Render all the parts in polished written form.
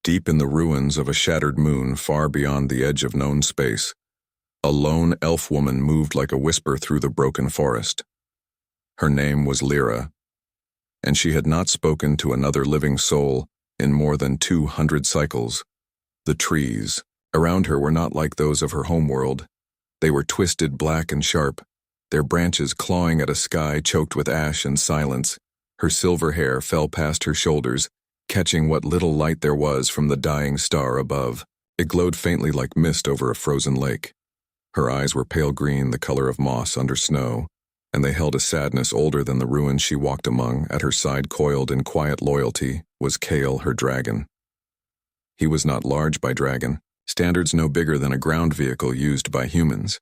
Deep in the ruins of a shattered moon far beyond the edge of known space, a lone elf woman moved like a whisper through the broken forest. Her name was Lyra, and she had not spoken to another living soul in more than 200 cycles. The trees around her were not like those of her homeworld. They were twisted, black, and sharp, their branches clawing at a sky choked with ash and silence. Her silver hair fell past her shoulders, catching what little light there was from the dying star above. It glowed faintly like mist over a frozen lake. Her eyes were pale green, the color of moss under snow, and they held a sadness older than the ruins she walked among. At her side, coiled in quiet loyalty, was Kale, her dragon. He was not large by dragon standards, no bigger than a ground vehicle used by humans,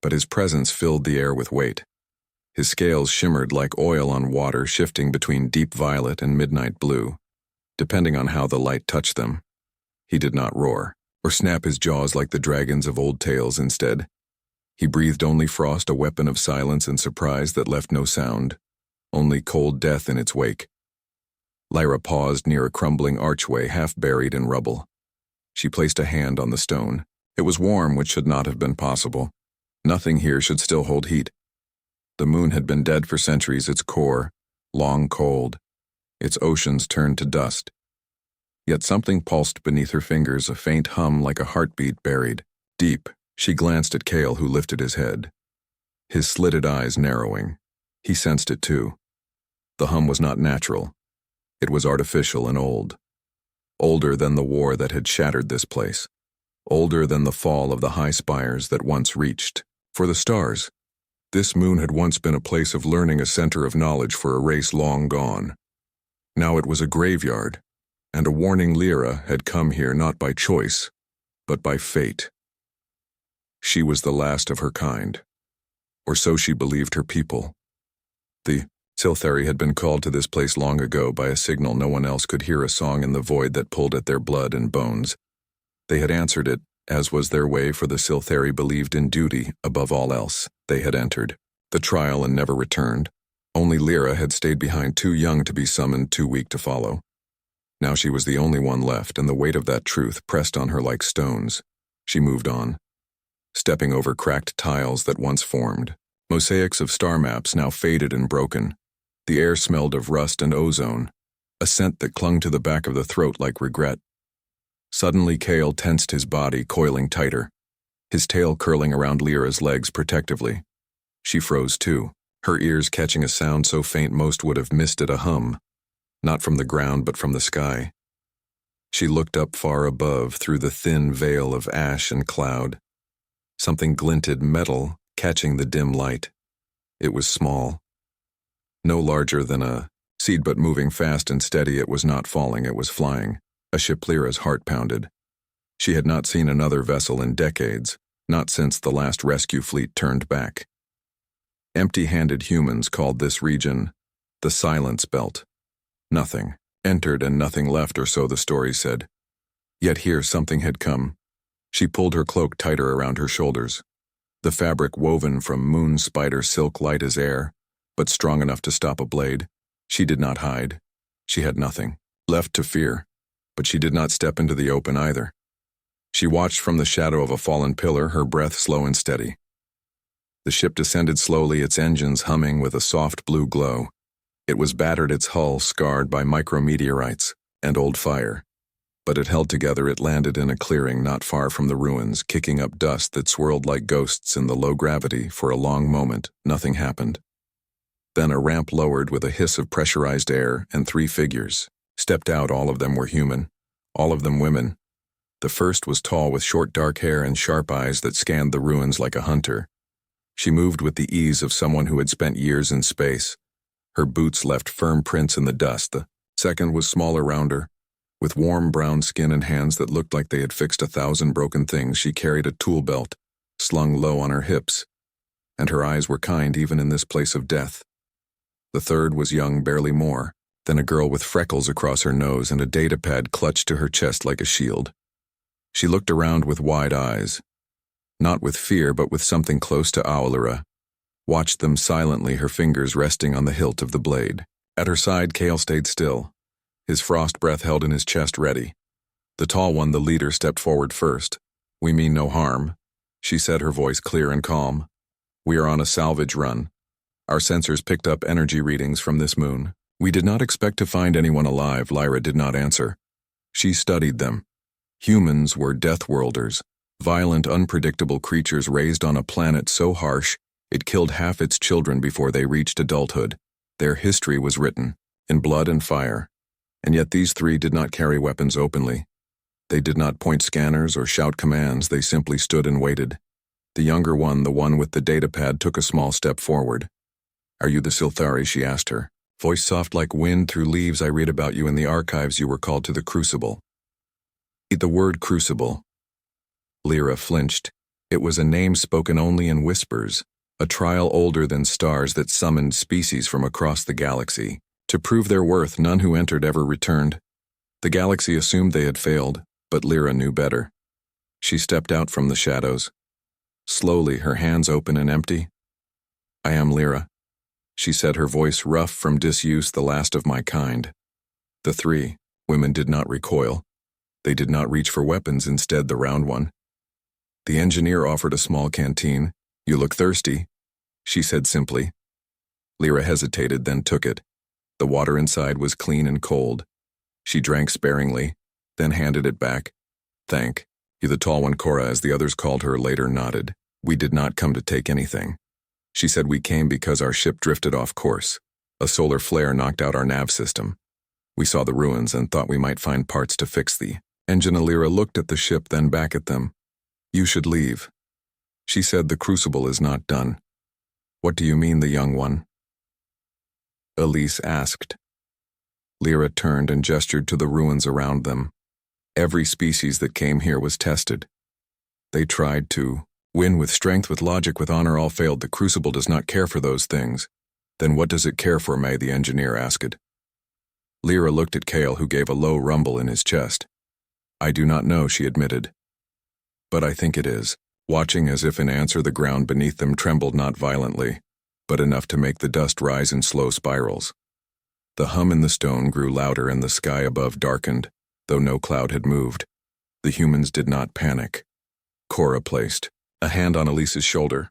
but his presence filled the air with weight. His scales shimmered like oil on water, shifting between deep violet and midnight blue, depending on how the light touched them. He did not roar or snap his jaws like the dragons of old tales. Instead, he breathed only frost, a weapon of silence and surprise that left no sound, only cold death in its wake. Lyra paused near a crumbling archway half buried in rubble. She placed a hand on the stone. It was warm, which should not have been possible. Nothing here should still hold heat. The moon had been dead for centuries, its core, long cold, its oceans turned to dust. Yet something pulsed beneath her fingers, a faint hum like a heartbeat buried deep. She glanced at Kale, who lifted his head, his slitted eyes narrowing. He sensed it too. The hum was not natural. It was artificial and old. Older than the war that had shattered this place. Older than the fall of the high spires that once reached for the stars. This moon had once been a place of learning, a center of knowledge for a race long gone. Now it was a graveyard, and a warning. Lyra had come here not by choice, but by fate. She was the last of her kind, or so she believed her people. The Scifi had been called to this place long ago by a signal no one else could hear, a song in the void that pulled at their blood and bones. They had answered it, as was their way, for the Scifi believed in duty above all else. They had entered the trial and never returned. Only Lyra had stayed behind, too young to be summoned, too weak to follow. Now she was the only one left, and the weight of that truth pressed on her like stones. She moved on, stepping over cracked tiles that once formed, mosaics of star maps now faded and broken. The air smelled of rust and ozone, a scent that clung to the back of the throat like regret. Suddenly Kale tensed his body, coiling tighter, his tail curling around Lyra's legs protectively. She froze too, her ears catching a sound so faint most would have missed it, a hum, not from the ground but from the sky. She looked up far above through the thin veil of ash and cloud. Something glinted, metal, catching the dim light. It was small, no larger than a seed, but moving fast and steady. It was not falling, it was flying. A ship. Lyra's heart pounded. She had not seen another vessel in decades, not since the last rescue fleet turned back. Empty-handed humans called this region the Silence Belt. Nothing entered and nothing left, or so the story said. Yet here something had come. She pulled her cloak tighter around her shoulders, the fabric woven from moon spider silk, light as air, but strong enough to stop a blade. She did not hide. She had nothing left to fear, but she did not step into the open either. She watched from the shadow of a fallen pillar, her breath slow and steady. The ship descended slowly, its engines humming with a soft blue glow. It was battered, its hull scarred by micrometeorites and old fire, but it held together. It landed in a clearing not far from the ruins, kicking up dust that swirled like ghosts in the low gravity. For a long moment, nothing happened. Then a ramp lowered with a hiss of pressurized air, and 3 figures stepped out. All of them were human, all of them women. The first was tall, with short dark hair and sharp eyes that scanned the ruins like a hunter. She moved with the ease of someone who had spent years in space. Her boots left firm prints in the dust. The second was smaller, rounder, with warm brown skin and hands that looked like they had fixed 1,000 broken things. She carried a tool belt, slung low on her hips, and her eyes were kind even in this place of death. The third was young, barely more than a girl, with freckles across her nose and a datapad clutched to her chest like a shield. She looked around with wide eyes, not with fear but with something close to awe. Watched them silently, her fingers resting on the hilt of the blade. At her side, Kale stayed still, his frost breath held in his chest, ready. The tall one, the leader, stepped forward first. "We mean no harm," she said, her voice clear and calm. "We are on a salvage run. Our sensors picked up energy readings from this moon. We did not expect to find anyone alive." Lyra did not answer. She studied them. Humans were Deathworlders, violent, unpredictable creatures raised on a planet so harsh it killed half its children before they reached adulthood. Their history was written in blood and fire. And yet these three did not carry weapons openly. They did not point scanners or shout commands, they simply stood and waited. The younger one, the one with the datapad, took a small step forward. "Are you the Silthari?" she asked her. Voice soft like wind through leaves. "I read about you in the archives. You were called to the Crucible." The word Crucible. Lyra flinched. It was a name spoken only in whispers, a trial older than stars that summoned species from across the galaxy. To prove their worth, none who entered ever returned. The galaxy assumed they had failed, but Lyra knew better. She stepped out from the shadows. Slowly, her hands open and empty. "I am Lyra," she said, her voice rough from disuse, "the last of my kind." The three women did not recoil. They did not reach for weapons, instead the round one. The engineer offered a small canteen. "You look thirsty," she said simply. Lyra hesitated, then took it. The water inside was clean and cold. She drank sparingly, then handed it back. "Thank you." The tall one, Cora, as the others called her, later nodded. "We did not come to take anything." She said, "We came because our ship drifted off course. A solar flare knocked out our nav system. We saw the ruins and thought we might find parts to fix the engine." Lyra looked at the ship, then back at them. "You should leave," she said. "The Crucible is not done." "What do you mean?" the young one, Elise, asked. Lyra turned and gestured to the ruins around them. Every species that came here was tested. They tried to win with strength, with logic, with honor. All failed. The Crucible does not care for those things. "Then what does it care for, May?" the engineer asked. Lyra looked at Kale, who gave a low rumble in his chest. "I do not know," she admitted. "But I think it is." Watching as if in answer, the ground beneath them trembled, not violently, but enough to make the dust rise in slow spirals. The hum in the stone grew louder and the sky above darkened, though no cloud had moved. The humans did not panic. Cora placed a hand on Elise's shoulder.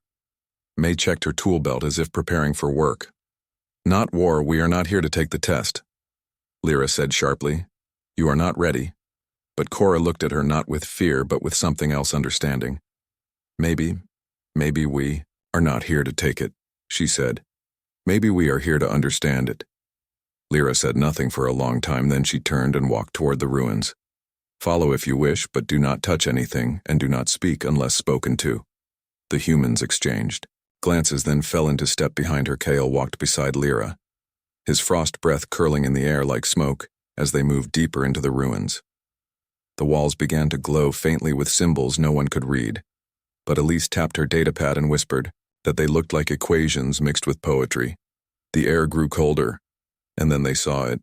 May checked her tool belt as if preparing for work. "Not war. We are not here to take the test," Lyra said sharply. "You are not ready." But Cora looked at her, not with fear, but with something else, understanding. Maybe we are not here to take it," she said. "Maybe we are here to understand it." Lyra said nothing for a long time, then she turned and walked toward the ruins. "Follow if you wish, but do not touch anything, and do not speak unless spoken to." The humans exchanged glances, then fell into step behind her. Kale walked beside Lyra, his frost breath curling in the air like smoke as they moved deeper into the ruins. The walls began to glow faintly with symbols no one could read, but Elise tapped her datapad and whispered that they looked like equations mixed with poetry. The air grew colder, and then they saw it.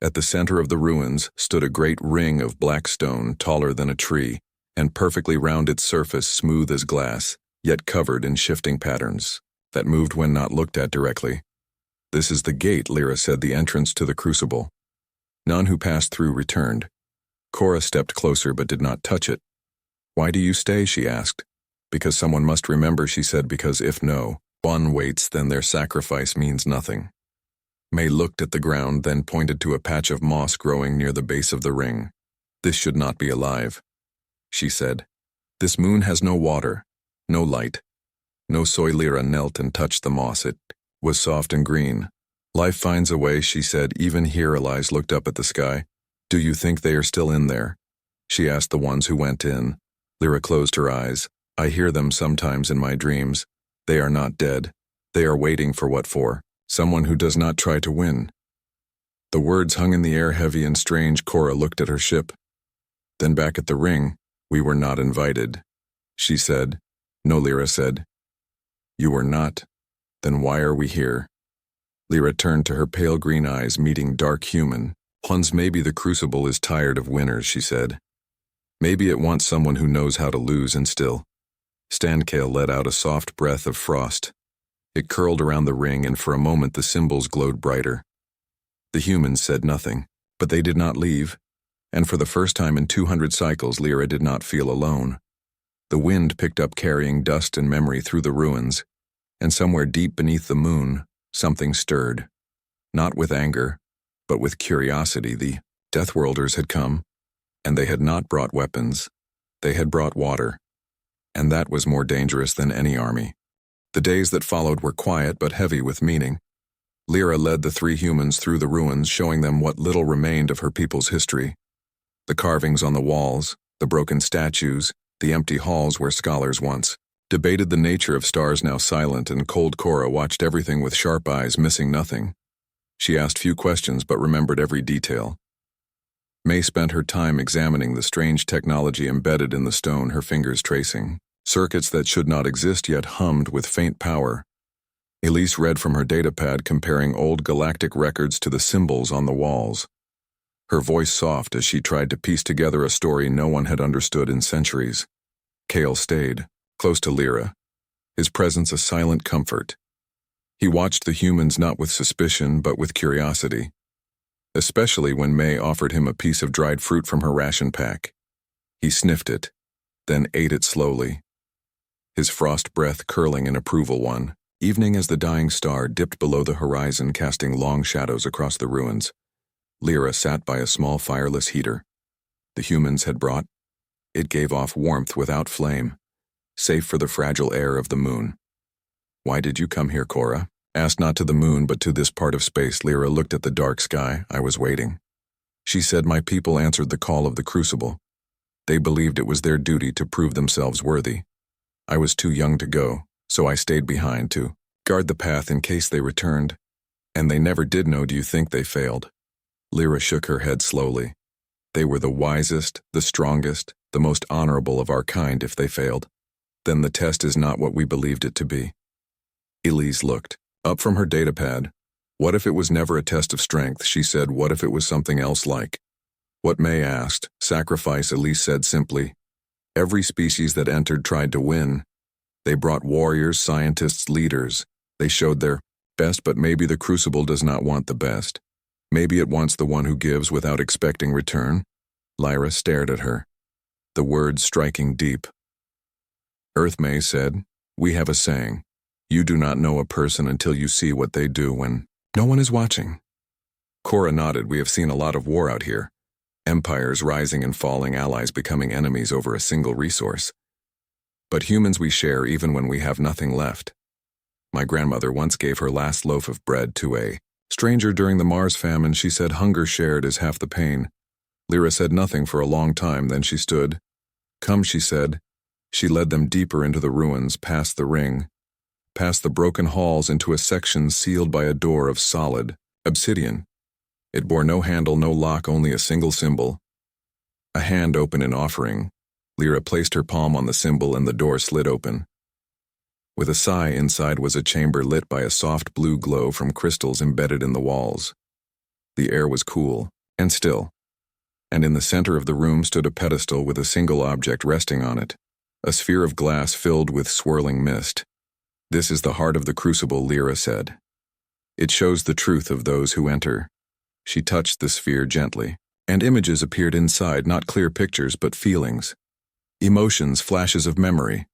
At the center of the ruins stood a great ring of black stone, taller than a tree, and perfectly round, its surface smooth as glass, yet covered in shifting patterns that moved when not looked at directly. "This is the gate," Lyra said, "the entrance to the Crucible." None who passed through returned. Cora stepped closer but did not touch it. "Why do you stay?" she asked. "Because someone must remember," she said, "because if no one waits, then their sacrifice means nothing." May looked at the ground, then pointed to a patch of moss growing near the base of the ring. "This should not be alive," she said. "This moon has no water, no light, no soil." Lyra knelt and touched the moss. It was soft and green. "Life finds a way," she said. "Even here." Elise looked up at the sky. "Do you think they are still in there?" she asked the ones who went in. Lyra closed her eyes. "I hear them sometimes in my dreams. They are not dead. They are waiting for what for? Someone who does not try to win." The words hung in the air, heavy and strange. Cora looked at her ship. Then back at the ring. "We were not invited," she said. "No," Lyra said. "You were not? Then why are we here?" Lyra turned to her pale green eyes, meeting dark human ones. "Maybe the Crucible is tired of winners," she said. "Maybe it wants someone who knows how to lose and still stand." Kale let out a soft breath of frost. It curled around the ring, and for a moment the symbols glowed brighter. The humans said nothing, but they did not leave. And for the first time in 200 cycles, Lyra did not feel alone. The wind picked up carrying dust and memory through the ruins, and somewhere deep beneath the moon, something stirred. Not with anger, but with curiosity. The Deathworlders had come, and they had not brought weapons. They had brought water, and that was more dangerous than any army. The days that followed were quiet but heavy with meaning. Lyra led the 3 humans through the ruins, showing them what little remained of her people's history. The carvings on the walls, the broken statues, the empty halls where scholars once debated the nature of stars now silent, and cold Cora watched everything with sharp eyes, missing nothing. She asked few questions but remembered every detail. May spent her time examining the strange technology embedded in the stone, her fingers tracing circuits that should not exist yet hummed with faint power. Elise read from her datapad, comparing old galactic records to the symbols on the walls. Her voice soft as she tried to piece together a story no one had understood in centuries. Kale stayed, close to Lyra, his presence a silent comfort. He watched the humans not with suspicion but with curiosity, especially when May offered him a piece of dried fruit from her ration pack. He sniffed it, then ate it slowly, his frost breath curling in approval. One evening, as the dying star dipped below the horizon, casting long shadows across the ruins, Lyra sat by a small fireless heater. The humans had brought. It gave off warmth without flame, safe for the fragile air of the moon. "Why did you come here, Cora?" Asked not to the moon but to this part of space. Lyra looked at the dark sky. "I was waiting." She said, "My people answered the call of the crucible. They believed it was their duty to prove themselves worthy. I was too young to go, so I stayed behind to guard the path in case they returned. And they never did know. Do you think they failed?" Lyra shook her head slowly. "They were the wisest, the strongest, the most honorable of our kind. If they failed, then the test is not what we believed it to be." Elise looked up from her datapad. "What if it was never a test of strength?" she said. "What if it was something else like what May asked? Sacrifice," Elise said simply. "Every species that entered tried to win. They brought warriors, scientists, leaders. They showed their best, but maybe the crucible does not want the best. Maybe it wants the one who gives without expecting return." Lyra stared at her, the words striking deep. "Earth," May said, "we have a saying. You do not know a person until you see what they do when no one is watching." Cora nodded. "We have seen a lot of war out here. Empires rising and falling, allies becoming enemies over a single resource. But humans we share even when we have nothing left. My grandmother once gave her last loaf of bread to a stranger during the Mars famine. She said hunger shared is half the pain." Lyra said nothing for a long time, then she stood. "Come," she said. She led them deeper into the ruins, past the ring, past the broken halls, into a section sealed by a door of solid obsidian. It bore no handle, no lock, only a single symbol. A hand open in offering. Lyra placed her palm on the symbol and the door slid open. With a sigh, inside was a chamber lit by a soft blue glow from crystals embedded in the walls. The air was cool and still, and in the center of the room stood a pedestal with a single object resting on it, a sphere of glass filled with swirling mist. "This is the heart of the crucible," Lyra said. "It shows the truth of those who enter." She touched the sphere gently, and images appeared inside, not clear pictures but feelings. Emotions, flashes of memory.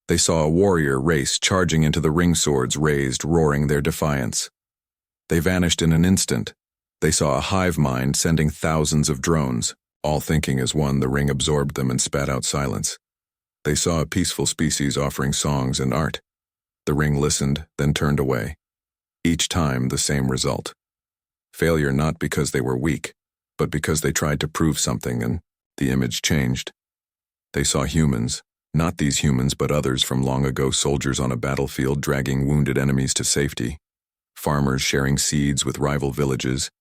They saw a warrior race, charging into the ring, swords raised, roaring their defiance. They vanished in an instant. They saw a hive mind sending thousands of drones, all thinking as one. The ring absorbed them and spat out silence. They saw a peaceful species offering songs and art. The ring listened, then turned away. Each time the same result. Failure, not because they were weak, but because they tried to prove something, and the image changed. They saw humans, not these humans but others from long ago, soldiers on a battlefield dragging wounded enemies to safety, farmers sharing seeds with rival villages,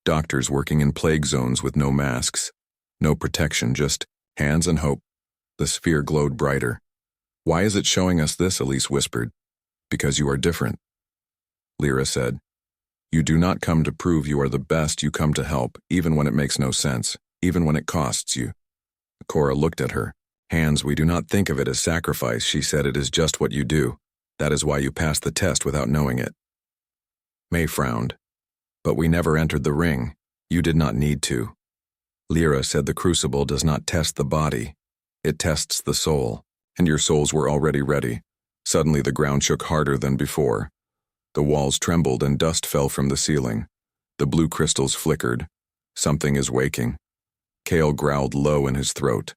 doctors working in plague zones with no masks, no protection, just hands and hope. The sphere glowed brighter. "Why is it showing us this?" Elise whispered. "Because you are different," Lyra said. "You do not come to prove you are the best, you come to help, even when it makes no sense, even when it costs you." Cora looked at her. "Hands, we do not think of it as sacrifice," she said. "It is just what you do. That is why you passed the test without knowing it." May frowned. "But we never entered the ring. You did not need to." Lyra said the crucible does not test the body. It tests the soul, and your souls were already ready. Suddenly the ground shook harder than before. The walls trembled and dust fell from the ceiling. The blue crystals flickered. Something is waking. Kale growled low in his throat,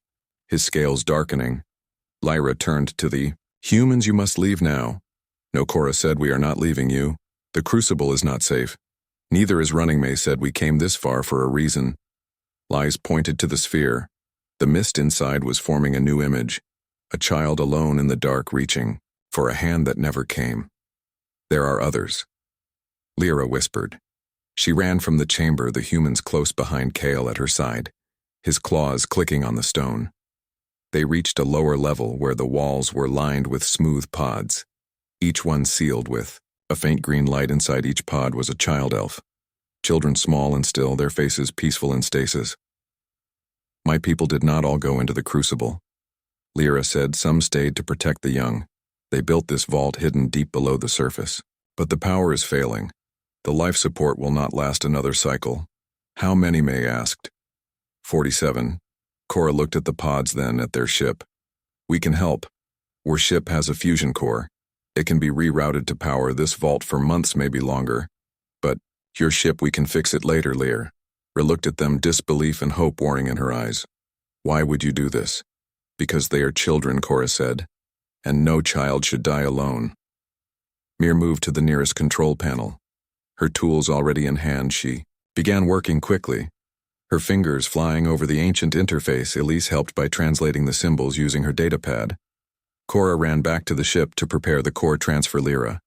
his scales darkening. Lyra turned to the humans. You must leave now. No, Cora said, we are not leaving you. The crucible is not safe. Neither is Running May said, we came this far for a reason. Lies pointed to the sphere. The mist inside was forming a new image, a child alone in the dark reaching for a hand that never came. There are others. Lyra whispered. She ran from the chamber, the humans close behind Kale at her side, his claws clicking on the stone. They reached a lower level where the walls were lined with smooth pods, each one sealed with a faint green light. Inside each pod was a child elf, children small and still, their faces peaceful in stasis. My people did not all go into the crucible. Lyra said some stayed to protect the young. They built this vault hidden deep below the surface. But the power is failing. The life support will not last another cycle. How many, May asked. 47. Cora looked at the pods, then at their ship. We can help. Our ship has a fusion core. It can be rerouted to power this vault for months, maybe longer. But your ship, we can fix it later, Lyra. Looked at them, disbelief and hope warring in her eyes. Why would you do this? Because they are children, Cora said. And no child should die alone. Mir moved to the nearest control panel. Her tools already in hand, she began working quickly. Her fingers flying over the ancient interface, Elise helped by translating the symbols using her datapad. Cora ran back to the ship to prepare the core transfer. Lyra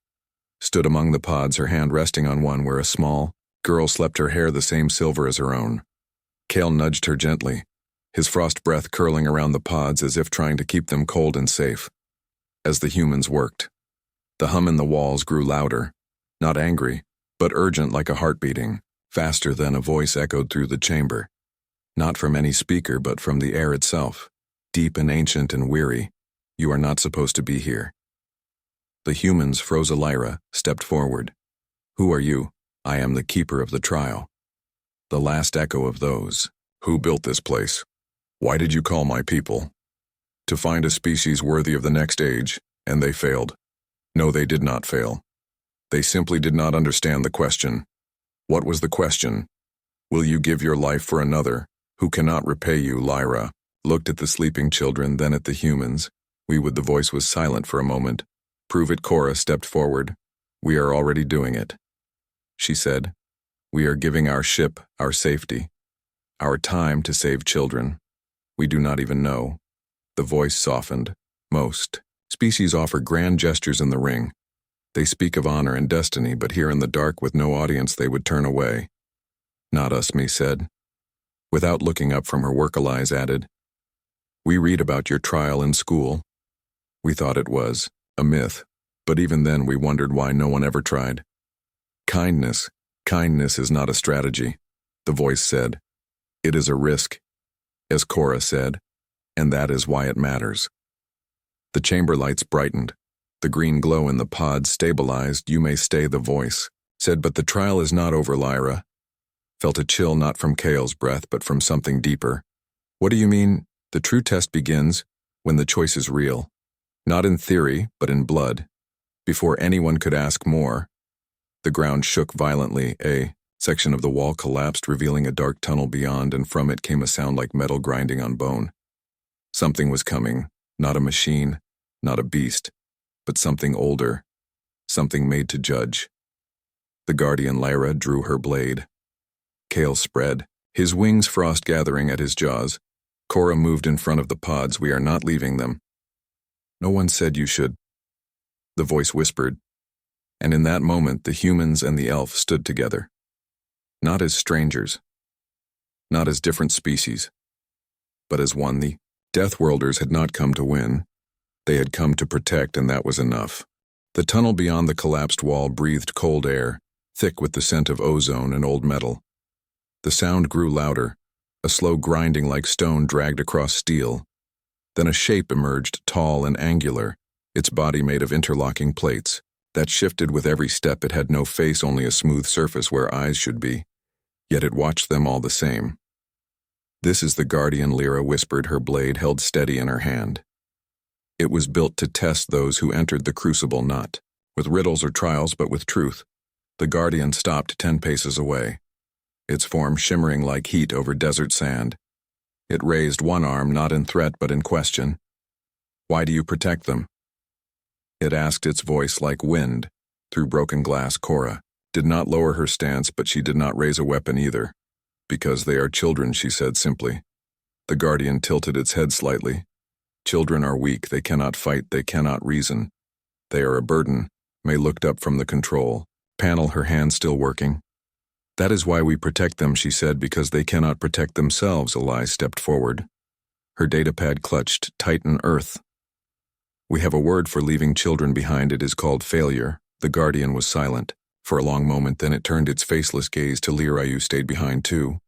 stood among the pods, her hand resting on one where a small girl slept, her hair the same silver as her own. Kale nudged her gently, his frost breath curling around the pods as if trying to keep them cold and safe. As the humans worked, the hum in the walls grew louder, not angry, but urgent, like a heart beating, faster than a voice echoed through the chamber. Not from any speaker, but from the air itself, deep and ancient and weary. You are not supposed to be here. The humans froze. Lyra stepped forward. Who are you? I am the keeper of the trial. The last echo of those. Who built this place? Why did you call my people? To find a species worthy of the next age, and they failed. No, they did not fail. They simply did not understand the question. What was the question? Will you give your life for another, who cannot repay you? Lyra looked at the sleeping children, then at the humans. We would. The voice was silent for a moment. Prove it. Cora stepped forward. We are already doing it. She said, we are giving our ship, our safety, our time to save children. We do not even know. The voice softened. Most species offer grand gestures in the ring. They speak of honor and destiny, but here in the dark with no audience they would turn away. Not us, Me said. Without looking up from her work, Elias added, we read about your trial in school. We thought it was a myth, but even then we wondered why no one ever tried. Kindness is not a strategy, the voice said. It is a risk, as Cora said, and that is why it matters. The chamber lights brightened. The green glow in the pods stabilized. You may stay, the voice said, but the trial is not over. Lyra felt a chill, not from Kale's breath, but from something deeper. What do you mean? The true test begins when the choice is real. Not in theory, but in blood. Before anyone could ask more, the ground shook violently. A section of the wall collapsed, revealing a dark tunnel beyond, and from it came a sound like metal grinding on bone. Something was coming, not a machine, not a beast, but something older, something made to judge. The guardian Lyra drew her blade. Kale spread, his wings frost gathering at his jaws. Cora moved in front of the pods. We are not leaving them. No one said you should, the voice whispered. And in that moment the humans and the elf stood together. Not as strangers, not as different species, but as one. The Deathworlders had not come to win. They had come to protect, and that was enough. The tunnel beyond the collapsed wall breathed cold air, thick with the scent of ozone and old metal. The sound grew louder, a slow grinding like stone dragged across steel. Then a shape emerged, tall and angular, its body made of interlocking plates, that shifted with every step. It had no face, only a smooth surface where eyes should be, yet it watched them all the same. This is the Guardian, Lyra whispered, her blade held steady in her hand. It was built to test those who entered the crucible, not with riddles or trials, but with truth. The Guardian stopped 10 paces away, its form shimmering like heat over desert sand. It raised one arm, not in threat but in question. Why do you protect them? It asked, its voice like wind through broken glass. Cora did not lower her stance, but she did not raise a weapon either. Because they are children, she said simply. The Guardian tilted its head slightly. Children are weak, they cannot fight, they cannot reason. They are a burden. May looked up from the control panel, her hand still working. That is why we protect them, she said, because they cannot protect themselves. Elise stepped forward. Her datapad clutched tight in earth. We have a word for leaving children behind. It is called failure. The Guardian was silent for a long moment, then it turned its faceless gaze to Lyra. You stayed behind too.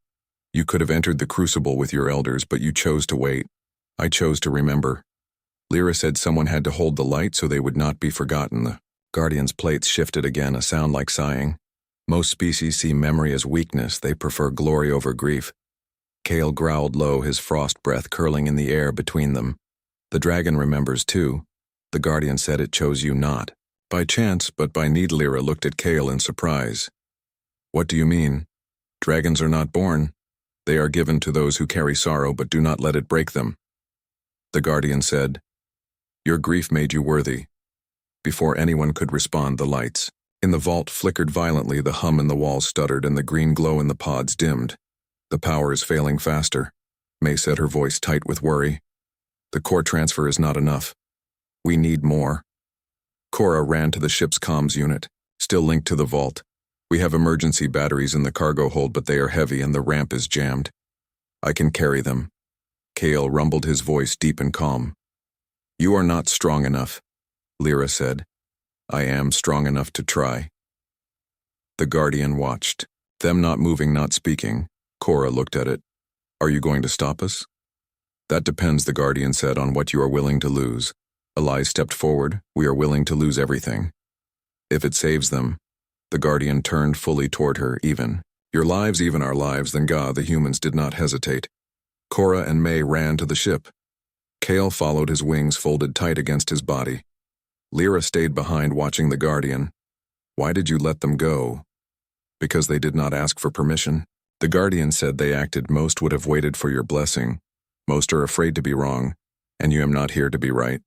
You could have entered the crucible with your elders, but you chose to wait. I chose to remember. Lyra said someone had to hold the light so they would not be forgotten. The Guardian's plates shifted again, a sound like sighing. Most species see memory as weakness. They prefer glory over grief. Kale growled low, his frost breath curling in the air between them. The dragon remembers too. The Guardian said it chose you not by chance, but by need. Lyra looked at Kale in surprise. What do you mean? Dragons are not born. They are given to those who carry sorrow, but do not let it break them. The Guardian said, your grief made you worthy. Before anyone could respond, the lights in the vault flickered violently, the hum in the walls stuttered, and the green glow in the pods dimmed. The power is failing faster, May said, her voice tight with worry. The core transfer is not enough. We need more. Cora ran to the ship's comms unit, still linked to the vault. We have emergency batteries in the cargo hold, but they are heavy and the ramp is jammed. I can carry them. Kale rumbled, his voice deep and calm. You are not strong enough, Lyra said. I am strong enough to try. The Guardian watched, them not moving, not speaking. Cora looked at it. Are you going to stop us? That depends, the Guardian said, on what you are willing to lose. Elise stepped forward. We are willing to lose everything. If it saves them. The Guardian turned fully toward her. Even your lives, even our lives, then God, the humans did not hesitate. Cora and May ran to the ship. Kale followed, his wings folded tight against his body. Lyra stayed behind, watching the Guardian. Why did you let them go? Because they did not ask for permission. The Guardian said they acted. Most would have waited for your blessing. Most are afraid to be wrong, and you am not here to be right.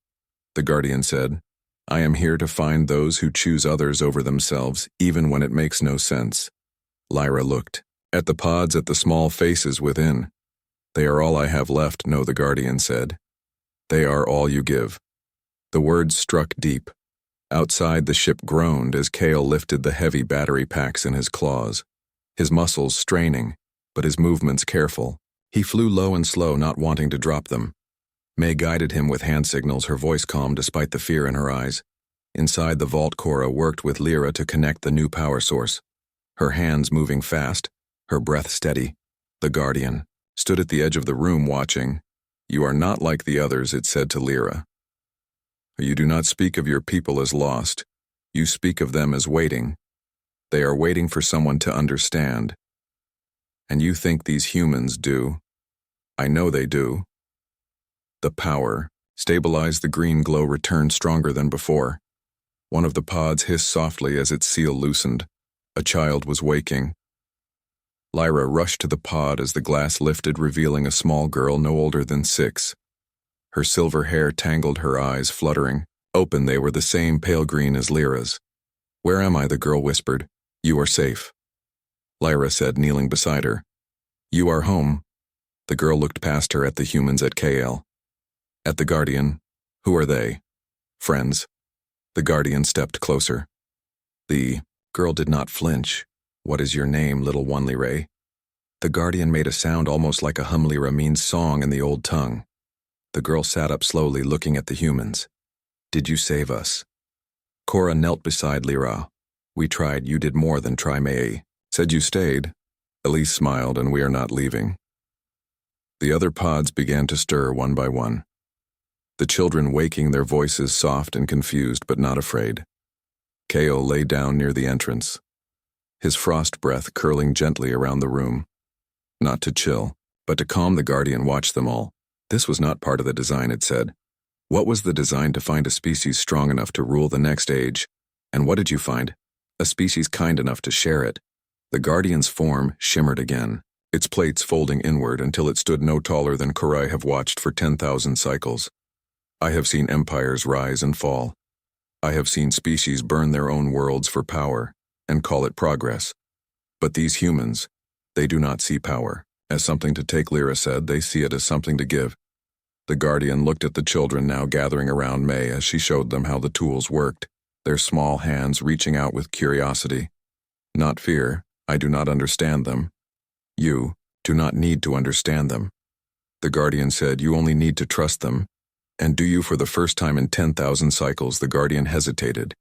The Guardian said, I am here to find those who choose others over themselves, even when it makes no sense. Lyra looked at the pods, at the small faces within. They are all I have left. No, the Guardian said. They are all you give. The words struck deep. Outside, the ship groaned as Kale lifted the heavy battery packs in his claws, his muscles straining, but his movements careful. He flew low and slow, not wanting to drop them. May guided him with hand signals, her voice calm despite the fear in her eyes. Inside the vault, Cora worked with Lyra to connect the new power source, her hands moving fast, her breath steady. The Guardian stood at the edge of the room watching. You are not like the others, it said to Lyra. You do not speak of your people as lost. You speak of them as waiting. They are waiting for someone to understand. And you think these humans do. I know they do. The power stabilized. The green glow returned stronger than before. One of the pods hissed softly as its seal loosened. A child was waking. Lyra rushed to the pod as the glass lifted, revealing a small girl no older than 6. Her silver hair tangled, her eyes fluttering. Open, they were the same pale green as Lyra's. Where am I? The girl whispered. You are safe, Lyra said, kneeling beside her. You are home. The girl looked past her at the humans, at KL. At the Guardian. Who are they? Friends. The Guardian stepped closer. The girl did not flinch. What is your name, little one? Lyra. The Guardian made a sound almost like a hum. Lyra means song in the old tongue. The girl sat up slowly, looking at the humans. Did you save us? Cora knelt beside Lyra. We tried. You did more than try. May said you stayed. Elise smiled, and we are not leaving. The other pods began to stir one by one. The children waking, their voices soft and confused, but not afraid. Kale lay down near the entrance, his frost breath curling gently around the room. Not to chill, But to calm the Guardian watched them all. This was not part of the design, it said. What was the design to find a species strong enough to rule the next age? And what did you find? A species kind enough to share it. The Guardian's form shimmered again, its plates folding inward until it stood no taller than Korai have watched for 10,000 cycles. I have seen empires rise and fall. I have seen species burn their own worlds for power and call it progress. But these humans, they do not see power as something to take, Lyra said. They see it as something to give. The Guardian looked at the children now gathering around May as she showed them how the tools worked, their small hands reaching out with curiosity. Not fear. I do not understand them. You do not need to understand them. The Guardian said, you only need to trust them. And do you? For the first time in 10,000 cycles, the Guardian hesitated.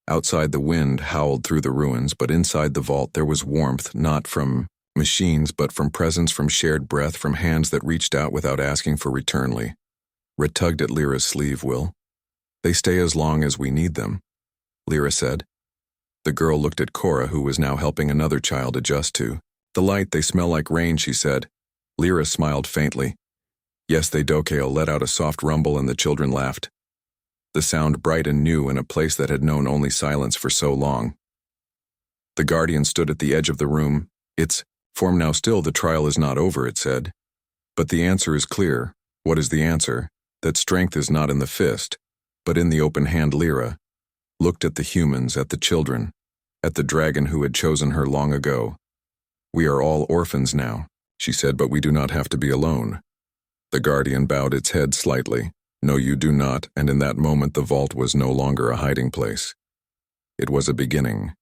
Outside, the wind howled through the ruins, but inside the vault there was warmth, not from machines, but from presence, from shared breath, from hands that reached out without asking for returnly. Red tugged at Lyra's sleeve. Will they stay as long as we need them? Lyra said. The girl looked at Cora, who was now helping another child adjust to the light. They smell like rain, she said. Lyra smiled faintly. Yes, they do. Kale let out a soft rumble and the children laughed. The sound bright and new in a place that had known only silence for so long. The Guardian stood at the edge of the room. Its form now still. The trial is not over, it said. But the answer is clear. What is the answer? That strength is not in the fist, but in the open hand. Lyra looked at the humans, at the children, at the dragon who had chosen her long ago. We are all orphans now, she said, but we do not have to be alone. The Guardian bowed its head slightly. No, you do not, and in that moment the vault was no longer a hiding place. It was a beginning.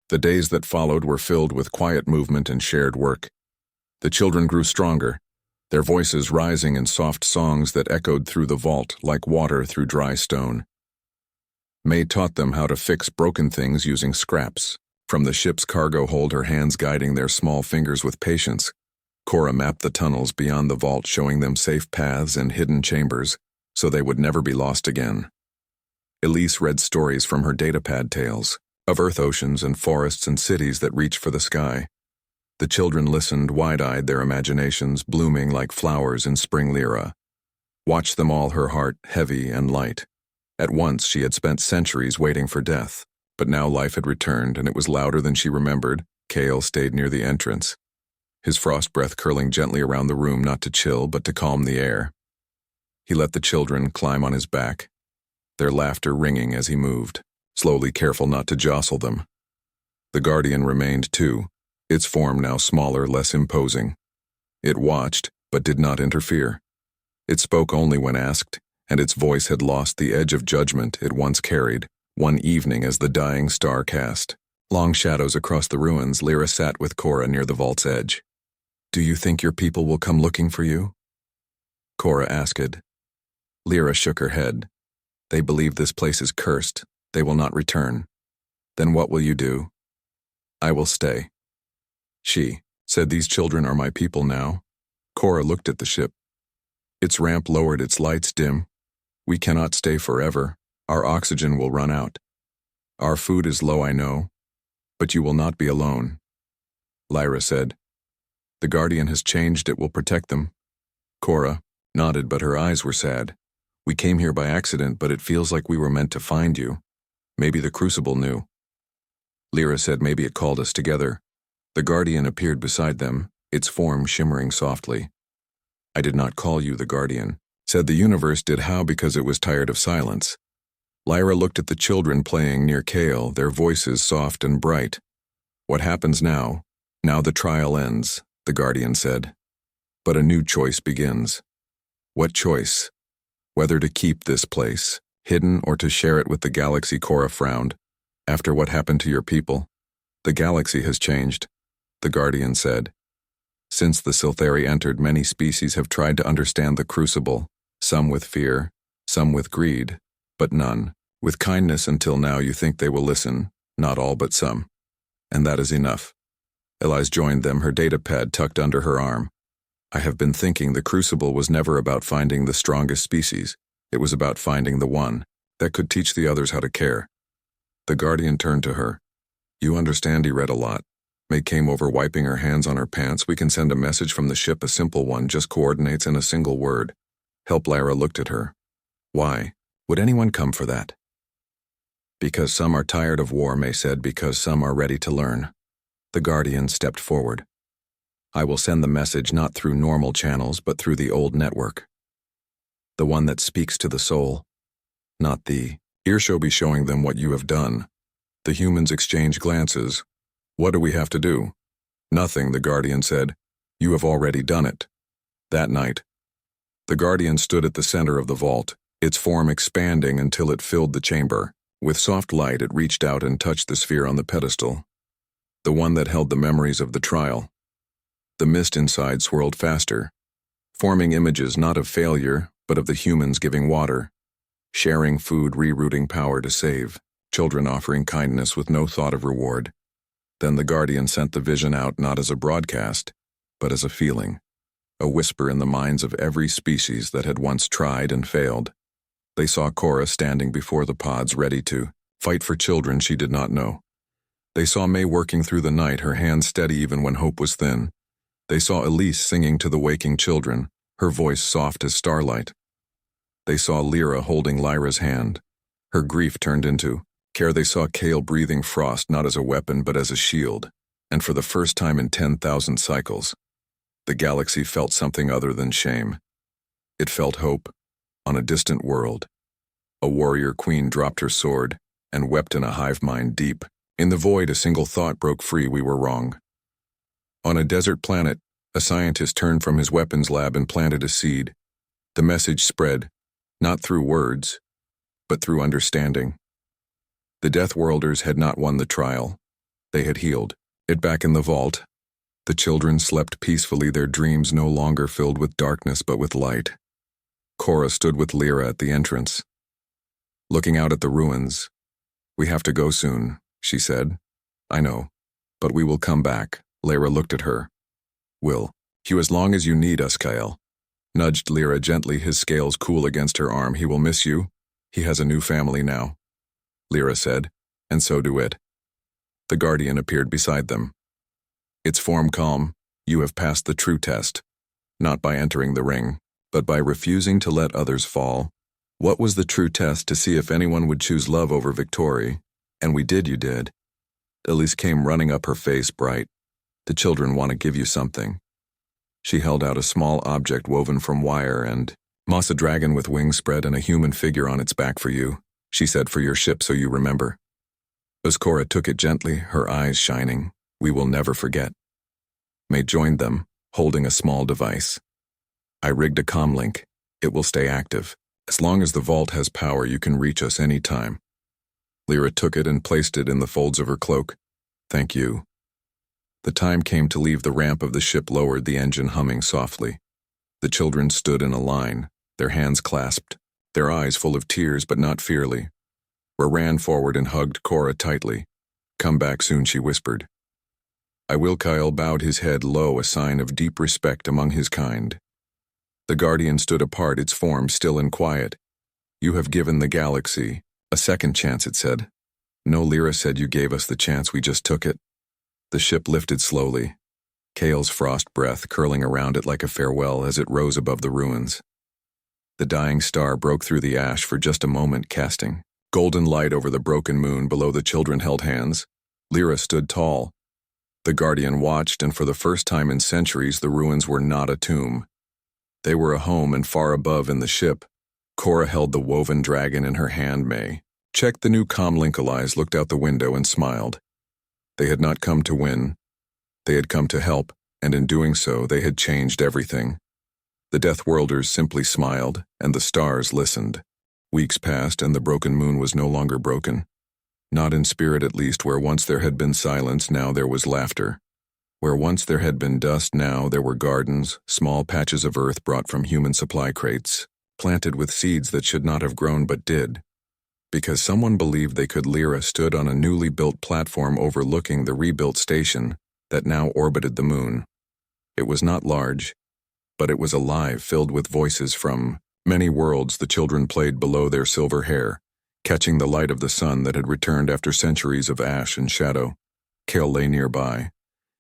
The days that followed were filled with quiet movement and shared work. The children grew stronger, their voices rising in soft songs that echoed through the vault like water through dry stone. May taught them how to fix broken things using scraps. From the ship's cargo hold, her hands guiding their small fingers with patience. Cora mapped the tunnels beyond the vault, showing them safe paths and hidden chambers, so they would never be lost again. Elise read stories from her datapad tales, of earth oceans and forests and cities that reached for the sky. The children listened, wide-eyed, their imaginations blooming like flowers in spring. Lyra watched them all, her heart heavy and light. At once she had spent centuries waiting for death, but now life had returned, and it was louder than she remembered. Kale stayed near the entrance, his frost breath curling gently around the room, not to chill, but to calm the air. He let the children climb on his back, their laughter ringing as he moved, slowly, careful not to jostle them. The Guardian remained too, its form now smaller, less imposing. It watched, but did not interfere. It spoke only when asked, and its voice had lost the edge of judgment it once carried. One evening, as the dying star cast long shadows across the ruins, Lyra sat with Cora near the vault's edge. Do you think your people will come looking for you? Cora asked. Lyra shook her head. They believe this place is cursed. They will not return. Then what will you do? I will stay. She said, these children are my people now. Cora looked at the ship. Its ramp lowered, its lights dim. We cannot stay forever. Our oxygen will run out. Our food is low, I know. But you will not be alone. Lyra said. The Guardian has changed. It will protect them. Cora nodded, but her eyes were sad. We came here by accident, but it feels like we were meant to find you. Maybe the Crucible knew. Lyra said, maybe it called us together. The Guardian appeared beside them, its form shimmering softly. I did not call you the Guardian, said the universe did. How? Because it was tired of silence. Lyra looked at the children playing near Kale, their voices soft and bright. What happens now? Now the trial ends, the Guardian said. But a new choice begins. What choice? Whether to keep this place hidden or to share it with the galaxy. Cora frowned. After what happened to your people, the galaxy has changed, the Guardian said. Since the Silthari entered, many species have tried to understand the Crucible, some with fear, some with greed, but none with kindness until now. You think they will listen, not all but some. And that is enough. Elise joined them, her datapad tucked under her arm. I have been thinking the Crucible was never about finding the strongest species. It was about finding the one that could teach the others how to care. The Guardian turned to her. You understand. He read a lot. May came over, wiping her hands on her pants. We can send a message from the ship, a simple one, just coordinates and a single word. Help. Lyra looked at her. Why? Would anyone come for that? Because some are tired of war, May said, because some are ready to learn. The Guardian stepped forward. I will send the message not through normal channels, but through the old network. The one that speaks to the soul. Not the ear. Shall be showing them what you have done. The humans exchanged glances. What do we have to do? Nothing, the Guardian said. You have already done it. That night, the Guardian stood at the center of the vault, its form expanding until it filled the chamber. With soft light, it reached out and touched the sphere on the pedestal, the one that held the memories of the trial. The mist inside swirled faster, forming images not of failure, but of the humans giving water, sharing food, rerouting power to save, children offering kindness with no thought of reward. Then the Guardian sent the vision out not as a broadcast, but as a feeling, a whisper in the minds of every species that had once tried and failed. They saw Cora standing before the pods, ready to fight for children she did not know. They saw May working through the night, her hands steady even when hope was thin. They saw Elise singing to the waking children, her voice soft as starlight. They saw Lyra holding Lyra's hand, her grief turned into care. They saw Kale breathing frost not as a weapon but as a shield, and for the first time in 10,000 cycles, the galaxy felt something other than shame. It felt hope, on a distant world. A warrior queen dropped her sword and wept in a hive mind deep. In the void, a single thought broke free: we were wrong. On a desert planet, a scientist turned from his weapons lab and planted a seed. The message spread, not through words, but through understanding. The Deathworlders had not won the trial. They had healed it. Back in the vault, the children slept peacefully, their dreams no longer filled with darkness but with light. Cora stood with Lyra at the entrance, looking out at the ruins. We have to go soon, she said. I know, but we will come back. Lyra looked at her. Will you, as long as you need us, Kyle? Nudged Lyra gently, his scales cool against her arm. He will miss you. He has a new family now, Lyra said, and so do it. The Guardian appeared beside them. Its form calm. You have passed the true test, not by entering the ring, but by refusing to let others fall. What was the true test? To see if anyone would choose love over victory. And we did. You did. Elise came running up, her face bright. The children want to give you something. She held out a small object woven from wire and moss, a dragon with wings spread and a human figure on its back. For you, she said, for your ship, so you remember. As Cora took it gently, her eyes shining. We will never forget. May joined them, holding a small device. I rigged a comlink. It will stay active. As long as the vault has power, you can reach us any time. Lyra took it and placed it in the folds of her cloak. Thank you. The time came to leave the ramp of the ship, lowered, the engine humming softly. The children stood in a line, their hands clasped, their eyes full of tears but not fearly. Ra ran forward and hugged Cora tightly. Come back soon, she whispered. I will. Kyle bowed his head low, a sign of deep respect among his kind. The Guardian stood apart, its form still and quiet. You have given the galaxy a second chance, it said. No, Lyra said, you gave us the chance, we just took it. The ship lifted slowly, Kale's frost breath curling around it like a farewell as it rose above the ruins. The dying star broke through the ash for just a moment, casting golden light over the broken moon. Below, the children held hands. Lyra stood tall. The Guardian watched, and for the first time in centuries, the ruins were not a tomb. They were a home, and far above in the ship, Cora held the woven dragon in her hand. May checked the new comlink. Elise looked out the window and smiled. They had not come to win. They had come to help, and in doing so, they had changed everything. The Deathworlders simply smiled, and the stars listened. Weeks passed, and the broken moon was no longer broken. Not in spirit, at least. Where once there had been silence, now there was laughter. Where once there had been dust, now there were gardens, small patches of earth brought from human supply crates, planted with seeds that should not have grown but did. Because someone believed they could. Lyra stood on a newly built platform overlooking the rebuilt station that now orbited the moon. It was not large, but it was alive, filled with voices from many worlds. The children played below their silver hair, catching the light of the sun that had returned after centuries of ash and shadow. Kale lay nearby,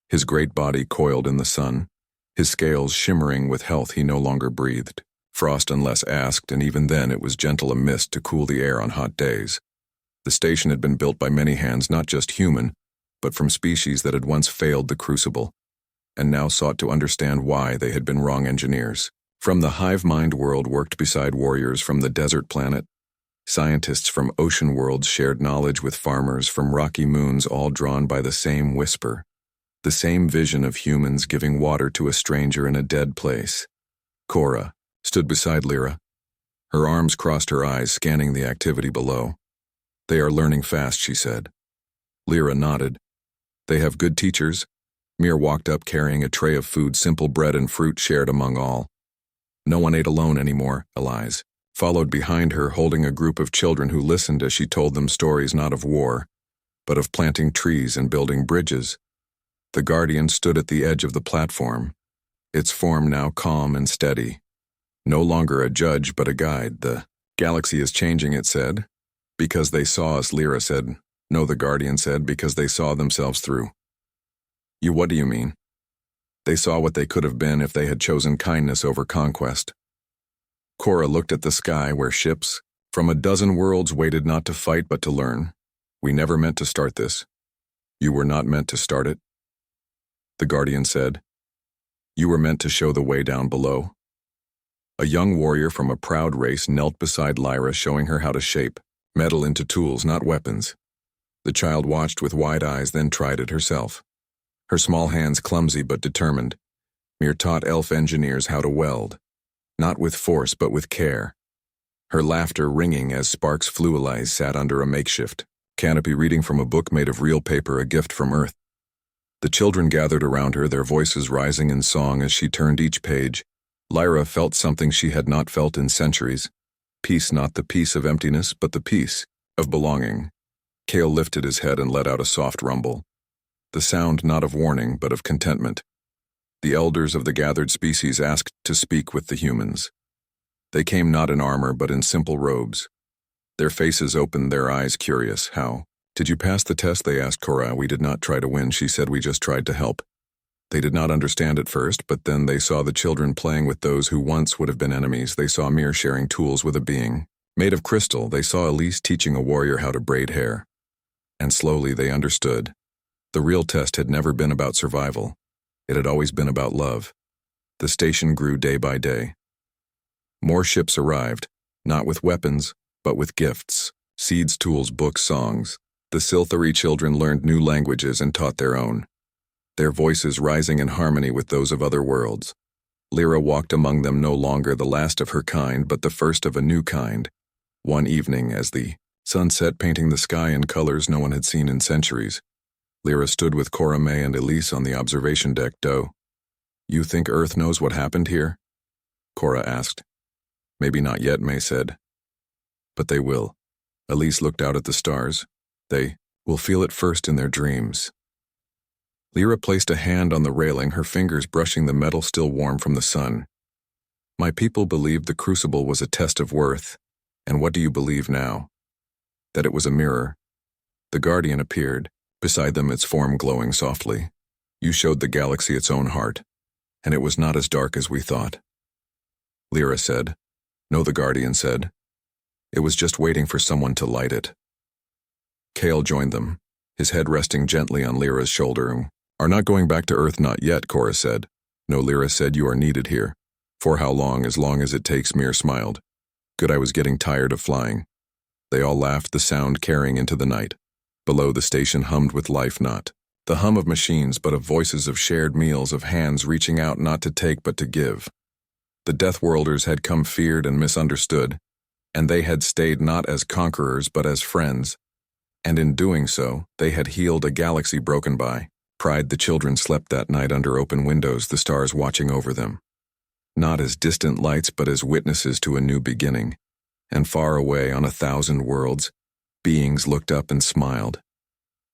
his great body coiled in the sun, his scales shimmering with health he no longer breathed. Frost unless asked, and even then it was gentle a mist to cool the air on hot days. The station had been built by many hands, not just human, but from species that had once failed the crucible, and now sought to understand why they had been wrong engineers. From the hive mind world worked beside warriors from the desert planet. Scientists from ocean worlds shared knowledge with farmers from rocky moons, all drawn by the same whisper, the same vision of humans giving water to a stranger in a dead place. Cora stood beside Lyra. Her arms crossed her eyes, scanning the activity below. "They are learning fast," she said. Lyra nodded. "They have good teachers." Mir walked up carrying a tray of food, simple bread and fruit shared among all. No one ate alone anymore. Elise followed behind her, holding a group of children who listened as she told them stories not of war, but of planting trees and building bridges. The Guardian stood at the edge of the platform, its form now calm and steady. No longer a judge, but a guide. "The galaxy is changing," it said. "Because they saw us," Lyra said. "No," the Guardian said, "because they saw themselves through." "You, what do you mean?" "They saw what they could have been if they had chosen kindness over conquest." Cora looked at the sky where ships from a dozen worlds waited not to fight but to learn. "We never meant to start this." "You were not meant to start it," the Guardian said. "You were meant to show the way down below." A young warrior from a proud race knelt beside Lyra, showing her how to shape metal into tools, not weapons. The child watched with wide eyes, then tried it herself. Her small hands clumsy but determined. Mir taught elf engineers how to weld, not with force but with care. Her laughter ringing as sparks flew. Elise sat under a makeshift canopy reading from a book made of real paper, a gift from Earth. The children gathered around her, their voices rising in song as she turned each page. Lyra felt something she had not felt in centuries. Peace, not the peace of emptiness, but the peace of belonging. Kale lifted his head and let out a soft rumble. The sound not of warning, but of contentment. The elders of the gathered species asked to speak with the humans. They came not in armor, but in simple robes. Their faces opened, their eyes curious. "How did you pass the test?" they asked Cora. "We did not try to win," she said. "We just tried to help." They did not understand at first, but then they saw the children playing with those who once would have been enemies. They saw Mir sharing tools with a being made of crystal. They saw Elise teaching a warrior how to braid hair. And slowly they understood. The real test had never been about survival. It had always been about love. The station grew day by day. More ships arrived, not with weapons, but with gifts, seeds, tools, books, songs. The Silthari children learned new languages and taught their own, their voices rising in harmony with those of other worlds. Lyra walked among them, no longer the last of her kind, but the first of a new kind. One evening, as the sun set, painting the sky in colors no one had seen in centuries, Lyra stood with Cora, May, and Elise on the observation deck. "Do you think Earth knows what happened here?" Cora asked. "Maybe not yet," May said. "But they will." Elise looked out at the stars. "They will feel it first in their dreams." Lyra placed a hand on the railing, her fingers brushing the metal still warm from the sun. "My people believed the crucible was a test of worth. And what do you believe now?" "That it was a mirror." The Guardian appeared, beside them, its form glowing softly. "You showed the galaxy its own heart, and it was not as dark as we thought." Lyra said. "No," the Guardian said. "It was just waiting for someone to light it." Kale joined them, his head resting gently on Lyra's shoulder. "Are not going back to Earth, not yet," Cora said. "No," Lyra said, "you are needed here." "For how long?" "As long as it takes," Mir smiled. "Good, I was getting tired of flying." They all laughed, the sound carrying into the night. Below, the station hummed with life, not the hum of machines, but of voices, of shared meals, of hands reaching out not to take but to give. The Deathworlders had come feared and misunderstood, and they had stayed not as conquerors but as friends. And in doing so, they had healed a galaxy broken by pride. The children slept that night under open windows, the stars watching over them. Not as distant lights, but as witnesses to a new beginning. And far away on 1,000 worlds, beings looked up and smiled.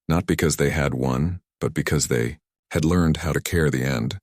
Not because they had won, but because they had learned how to care the end.